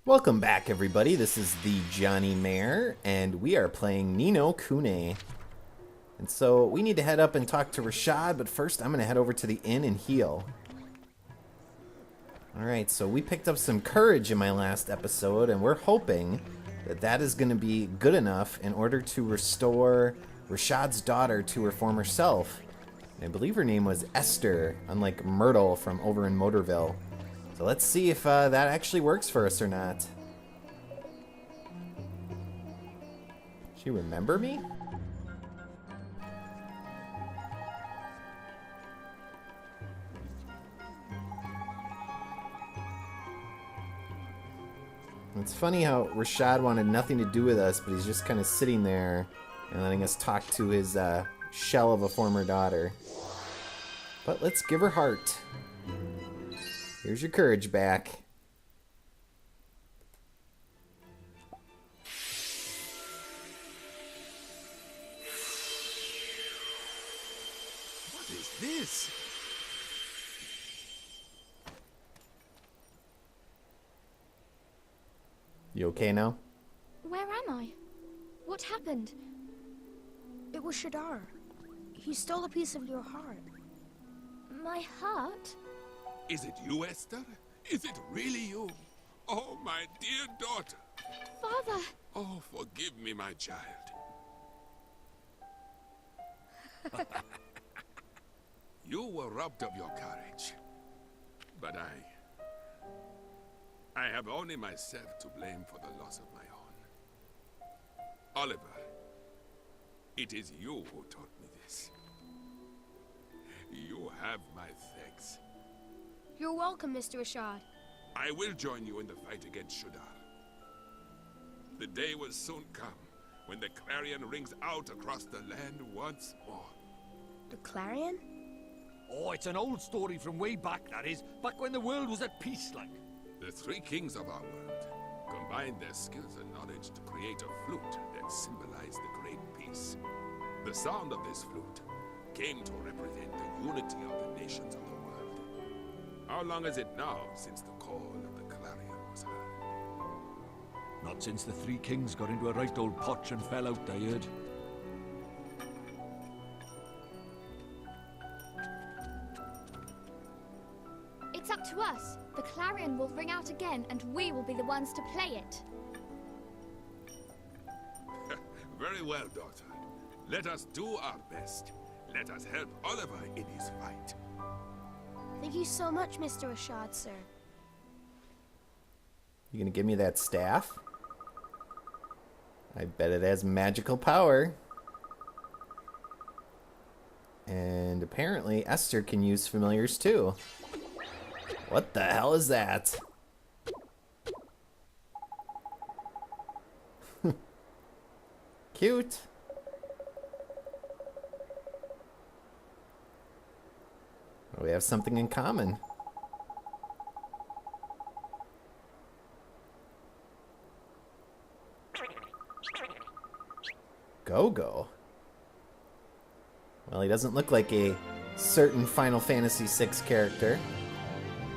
Welcome back, everybody. This is the thejonnymar, and we are playing Ni no Kuni. And so we need to head up and talk to Rashaad, but first I'm going to head over to the inn and heal. Alright, so we picked up some courage in my last episode, and we're hoping that that is going to be good enough in order to restore Rashaad's daughter to her former self. And I believe her name was Esther, unlike Myrtle from over in Motorville. So let's see if that actually works for us or not. She remember me? It's funny how Rashaad wanted nothing to do with us, but he's just kind of sitting there and letting us talk to his shell of a former daughter. But let's give her heart. Here's your courage back. What is this? You okay now? Where am I? What happened? It was Shadar. He stole a piece of your heart. My heart? Is it you, Esther? Is it really you? Oh, my dear daughter. Father! Oh, forgive me, my child. You were robbed of your courage. But I have only myself to blame for the loss of my own. Oliver, it is you who taught me this. You have my thanks. You're welcome, Mr. Rashaad. I will join you in the fight against Shadar. The day will soon come when the clarion rings out across the land once more. The Clarion? Oh, it's an old story from way back, that is. Back when the world was at peace, like. The three kings of our world combined their skills and knowledge to create a flute that symbolized the great peace. The sound of this flute came to represent the unity of the nations of the world. How long is it now since the call of the clarion was heard? Not since the three kings got into a right old potch and fell out, I heard. It's up to us. The clarion will ring out again, and we will be the ones to play it. Very well, daughter. Let us do our best. Let us help Oliver in his fight. Thank you so much, Mr. Rashaad, sir. You gonna give me that staff? I bet it has magical power. And apparently Esther can use familiars too. What the hell is that? Cute. We have something in common. Go-Go. Well, he doesn't look like a certain Final Fantasy VI character.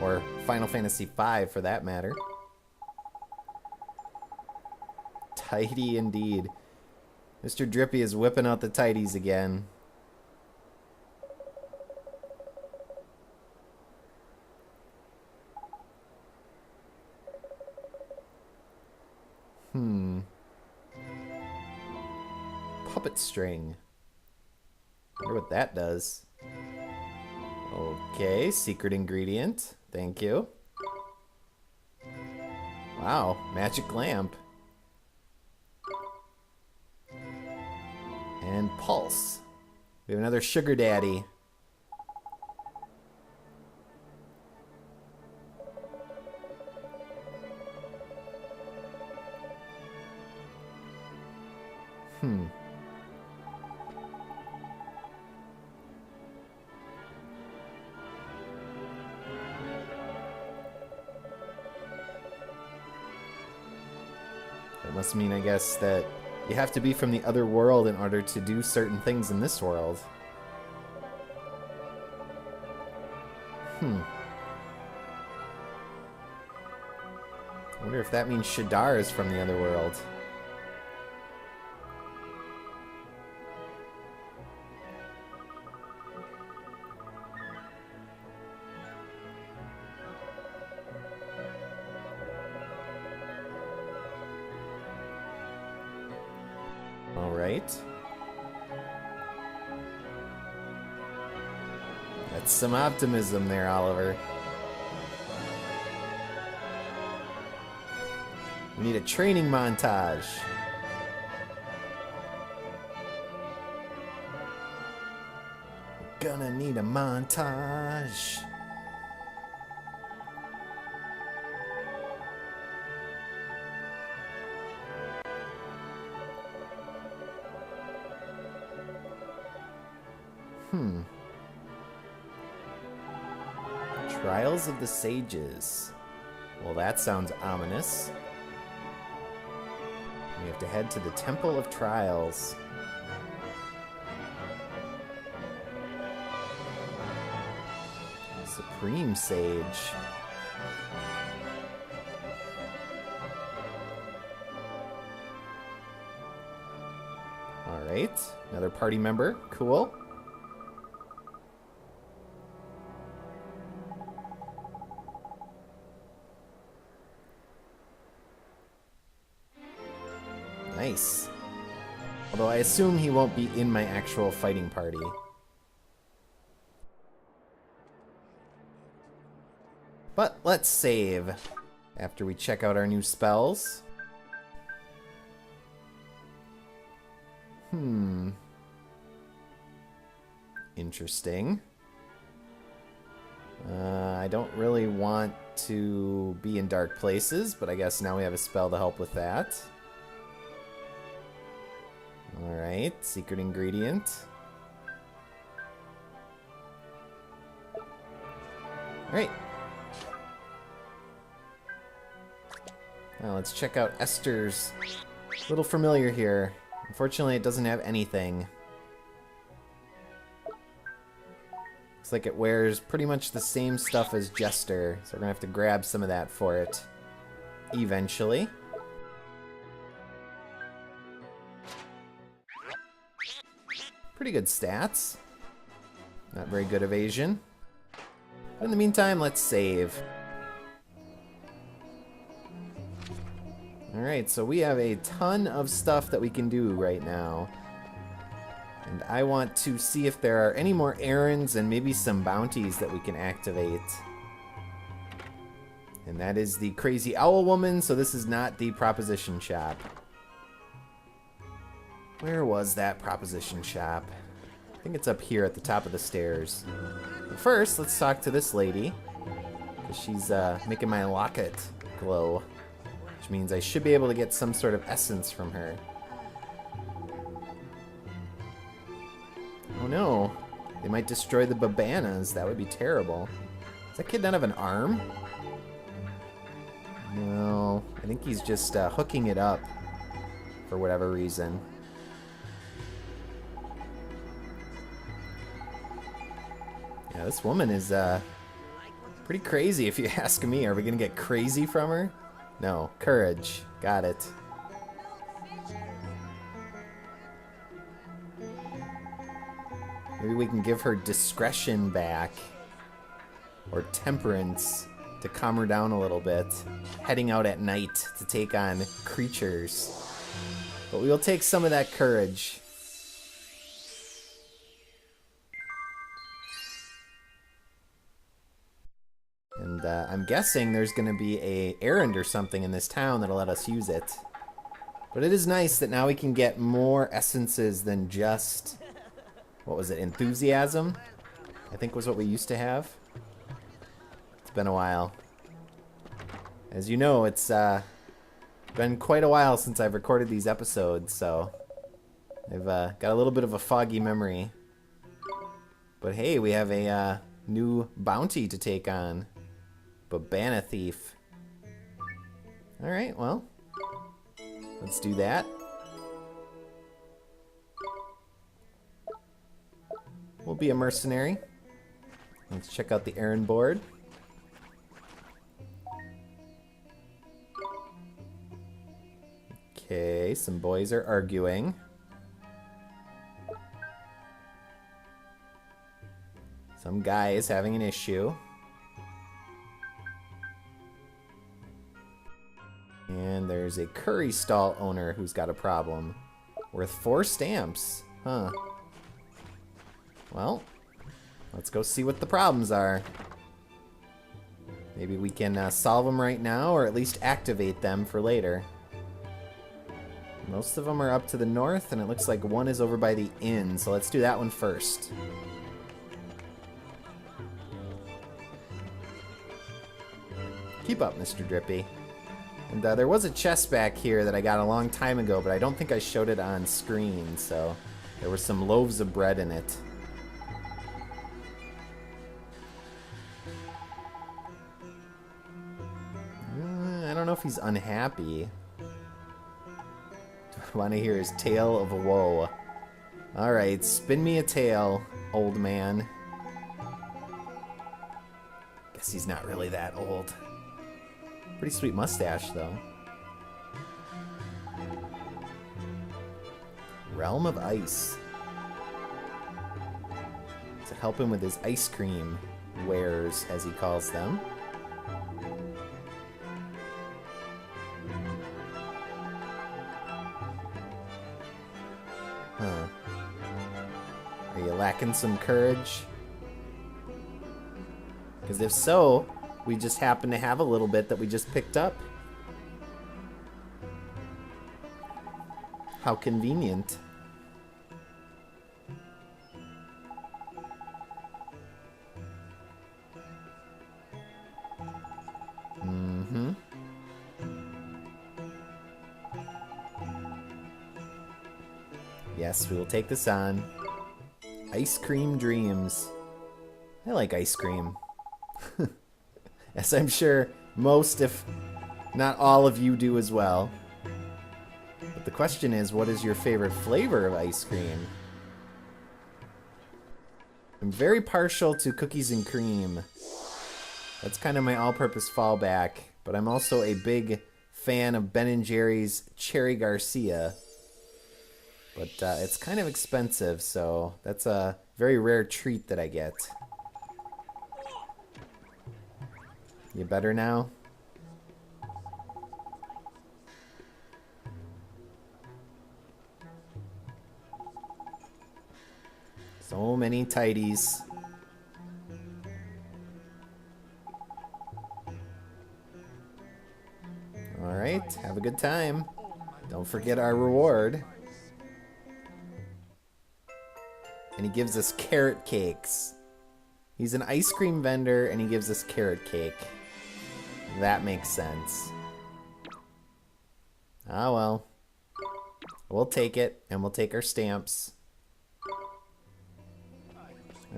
Or Final Fantasy V, for that matter. Tidy indeed. Mr. Drippy is whipping out the tidies again. Puppet string. Wonder what that does. Okay, secret ingredient. Thank you. Wow, magic lamp. And pulse. We have another sugar daddy. That must mean, I guess, that you have to be from the other world in order to do certain things in this world. wonder if that means Shadar is from the other world. All right. That's some optimism there, Oliver. We need a training montage. We're gonna need a montage. Trials of the Sages. Well, that sounds ominous. We have to head to the Temple of Trials. Supreme Sage. Alright, another party member. Cool. Nice. Although I assume he won't be in my actual fighting party. But let's save after we check out our new spells. Interesting. I don't really want to be in dark places, but I guess now we have a spell to help with that. Alright, secret ingredient. Alright. Now let's check out Esther's. A little familiar here. Unfortunately, it doesn't have anything. Looks like it wears pretty much the same stuff as Jester, so we're gonna have to grab some of that for it eventually. Pretty good stats. Not very good evasion. But in the meantime, let's save. Alright, so we have a ton of stuff that we can do right now. And I want to see if there are any more errands and maybe some bounties that we can activate. And that is the Crazy Owl Woman, so this is not the proposition shop. Where was that proposition shop? I think it's up here at the top of the stairs. But first, let's talk to this lady. She's making my locket glow. Which means I should be able to get some sort of essence from her. Oh no. They might destroy the babanas. That would be terrible. Does that kid not have an arm? No. I think he's just hooking it up for whatever reason. Yeah, this woman is pretty crazy if you ask me. Are we gonna get crazy from her? No, courage. Got it. Maybe we can give her discretion back. Or temperance to calm her down a little bit. Heading out at night to take on creatures. But we will take some of that courage. And I'm guessing there's going to be a errand or something in this town that'll let us use it. But it is nice that now we can get more essences than just, what was it, enthusiasm? I think was what we used to have. It's been a while. As you know, it's been quite a while since I've recorded these episodes, so I've got a little bit of a foggy memory. But hey, we have a new bounty to take on. Babana Thief. Alright, well, let's do that. We'll be a mercenary. Let's check out the errand board. Okay, some boys are arguing. Some guy is having an issue. And there's a curry stall owner who's got a problem. Worth 4 stamps. Huh. Well, let's go see what the problems are. Maybe we can solve them right now, or at least activate them for later. Most of them are up to the north, and it looks like one is over by the inn, so let's do that one first. Keep up, Mr. Drippy. And there was a chest back here that I got a long time ago, but I don't think I showed it on screen, so there were some loaves of bread in it. I don't know if he's unhappy. Do I want to hear his tale of woe? Alright, spin me a tale, old man. Guess he's not really that old. Pretty sweet mustache, though. Realm of Ice. To help him with his ice cream wares, as he calls them. Huh. Are you lacking some courage? Because if so, we just happen to have a little bit that we just picked up. How convenient. Mm-hmm. Yes, we will take this on. Ice cream dreams. I like ice cream. As I'm sure most, if not all of you do as well. But the question is, what is your favorite flavor of ice cream? I'm very partial to cookies and cream. That's kind of my all-purpose fallback. But I'm also a big fan of Ben & Jerry's Cherry Garcia. But it's kind of expensive, so that's a very rare treat that I get. You better now? So many tidies. Alright, have a good time. Don't forget our reward. And he gives us carrot cakes. He's an ice cream vendor and he gives us carrot cake. That makes sense. Ah well. We'll take it, and we'll take our stamps.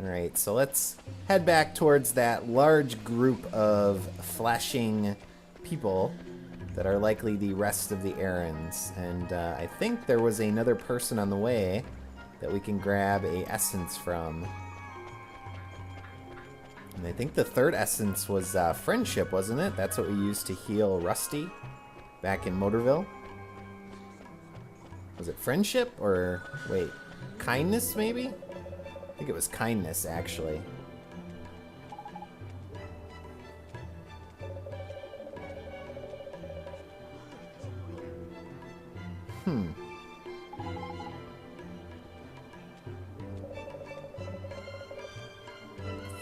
Alright, so let's head back towards that large group of flashing people that are likely the rest of the errands. And I think there was another person on the way that we can grab a essence from. And I think the third essence was friendship, wasn't it? That's what we used to heal Rusty back in Motorville. Was it friendship or, wait, kindness maybe? I think it was kindness, actually. Hmm.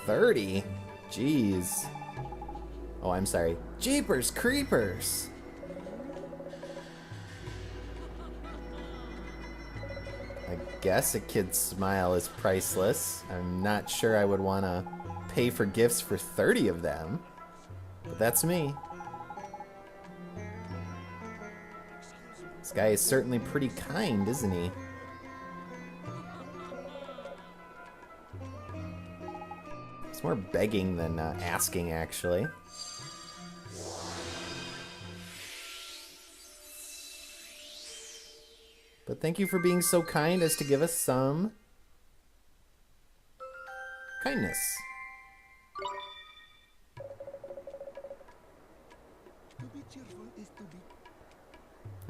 $30? Jeez. Oh, I'm sorry. Jeepers creepers! I guess a kid's smile is priceless. I'm not sure I would want to pay for gifts for 30 of them. But that's me. This guy is certainly pretty kind, isn't he? It's more begging than asking, actually. But thank you for being so kind as to give us some kindness.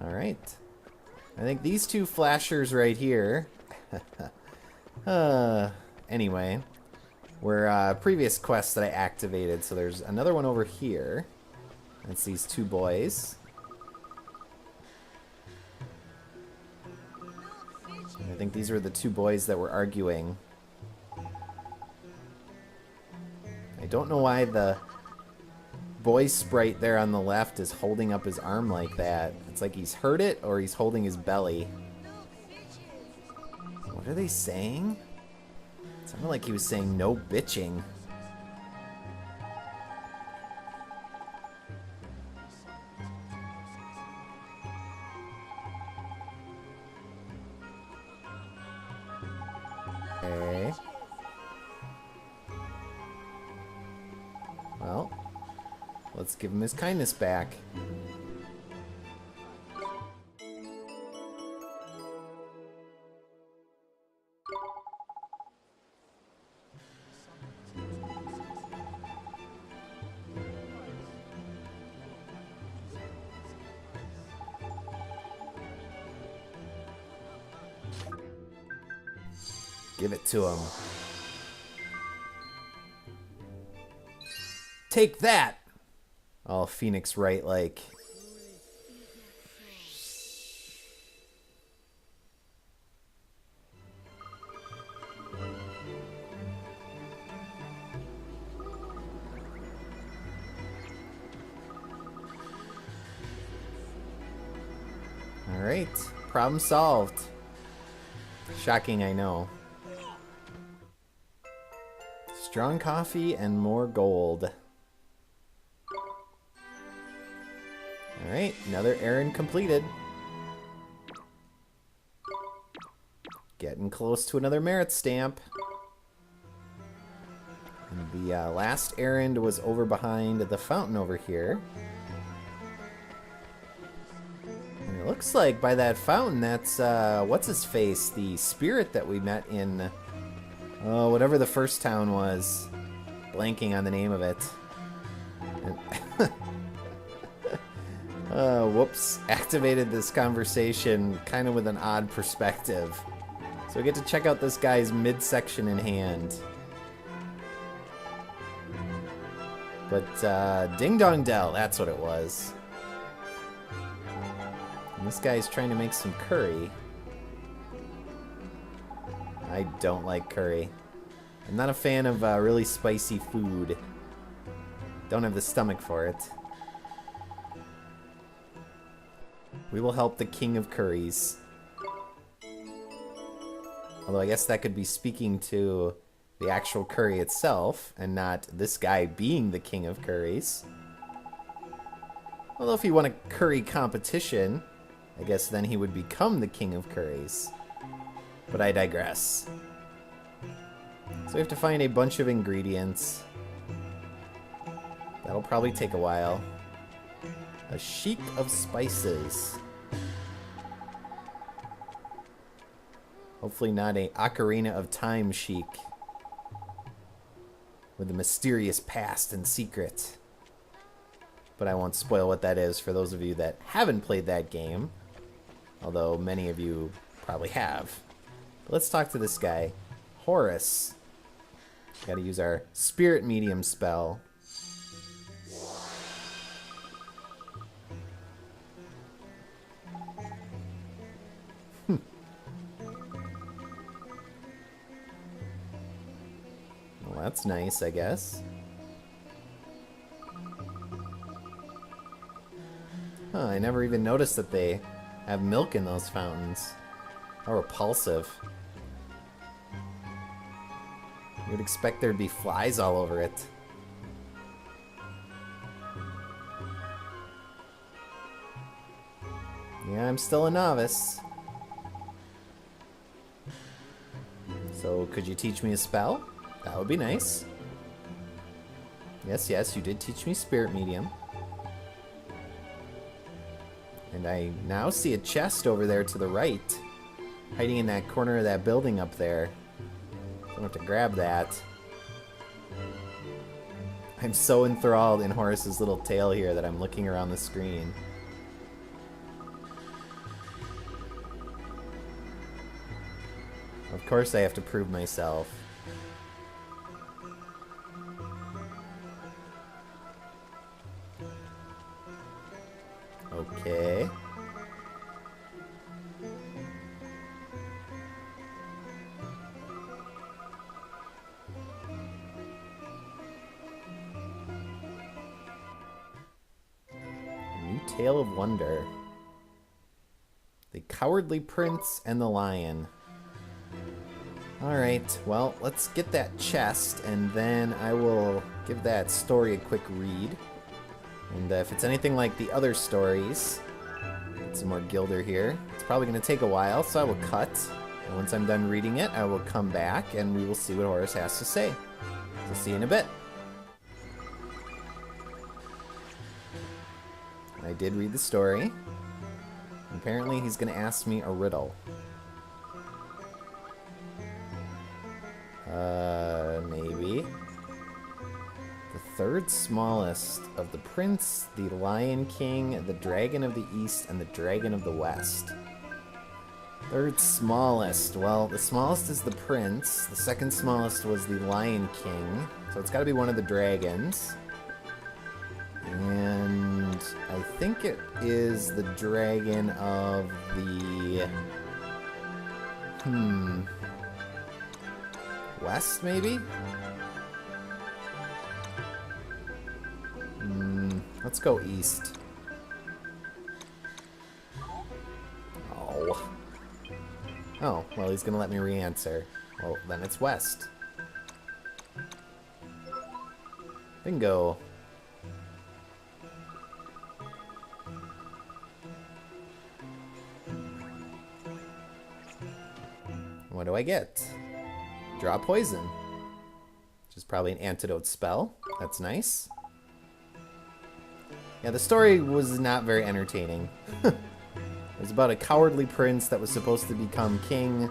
All right. I think these two flashers right here. Anyway, were previous quests that I activated. So there's another one over here. It's these two boys. And I think these were the two boys that were arguing. I don't know why the boy sprite there on the left is holding up his arm like that. It's like he's hurt it or he's holding his belly. What are they saying? It sounded like he was saying no bitching. Okay. Well, let's give him his kindness back. Give it to him. Take that! Oh, Phoenix Wright, like... Alright, problem solved. Shocking, I know. Strong coffee and more gold. Alright, another errand completed. Getting close to another merit stamp. And the last errand was over behind the fountain over here. And it looks like by that fountain, that's, what's-his-face, the spirit that we met in... Oh, whatever the first town was. Blanking on the name of it. Whoops. Activated this conversation kind of with an odd perspective. So we get to check out this guy's midsection in hand. But, Ding Dong Dell, that's what it was. And this guy's trying to make some curry. I don't like curry. I'm not a fan of really spicy food. Don't have the stomach for it. We will help the king of curries. Although I guess that could be speaking to the actual curry itself, and not this guy being the king of curries. Although if you want a curry competition, I guess then he would become the king of curries. But I digress. So we have to find a bunch of ingredients. That'll probably take a while. A sheik of spices. Hopefully not a Ocarina of Time sheik. With a mysterious past and secret. But I won't spoil what that is for those of you that haven't played that game. Although many of you probably have. Let's talk to this guy, Horace. Gotta use our Spirit Medium spell. Well, that's nice, I guess. Huh, I never even noticed that they have milk in those fountains. How repulsive. You would expect there'd be flies all over it. Yeah, I'm still a novice. So, could you teach me a spell? That would be nice. Yes, yes, you did teach me Spirit Medium. And I now see a chest over there to the right. Hiding in that corner of that building up there. I'll have to grab that. I'm so enthralled in Horace's little tail here that I'm looking around the screen. Of course I have to prove myself. Okay. A new tale of wonder. The Cowardly Prince and the Lion. Alright, well, let's get that chest, and then I will give that story a quick read. And if it's anything like the other stories, get some more Gilder here. It's probably going to take a while, so I will cut. And once I'm done reading it, I will come back, and we will see what Horace has to say. So see you in a bit. I did read the story. Apparently he's going to ask me a riddle. Maybe. The third smallest of the Prince, the Lion King, the Dragon of the East, and the Dragon of the West. Third smallest. Well, the smallest is the Prince. The second smallest was the Lion King. So it's got to be one of the dragons. And I think it is the Dragon of the... West, maybe? Let's go east. Oh. Oh, well, he's gonna let me re-answer. Well, then it's west. Bingo. What do I get? Draw poison. Which is probably an antidote spell. That's nice. Yeah, the story was not very entertaining. It was about a cowardly prince that was supposed to become king.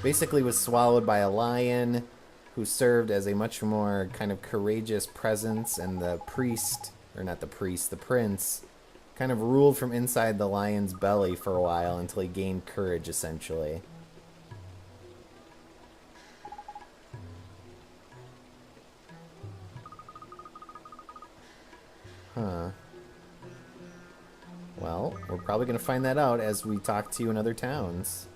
Basically was swallowed by a lion who served as a much more kind of courageous presence, and the priest, or not the priest, the prince, kind of ruled from inside the lion's belly for a while until he gained courage, essentially. Huh. Well, we're probably going to find that out as we talk to you in other towns.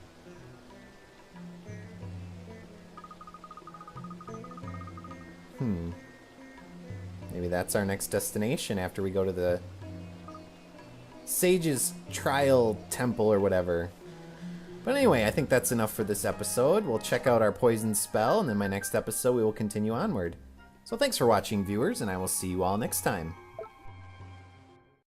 Maybe that's our next destination after we go to the Sage's Trial Temple or whatever. But anyway, I think that's enough for this episode. We'll check out our poison spell, and then my next episode we will continue onward. So thanks for watching, viewers, and I will see you all next time.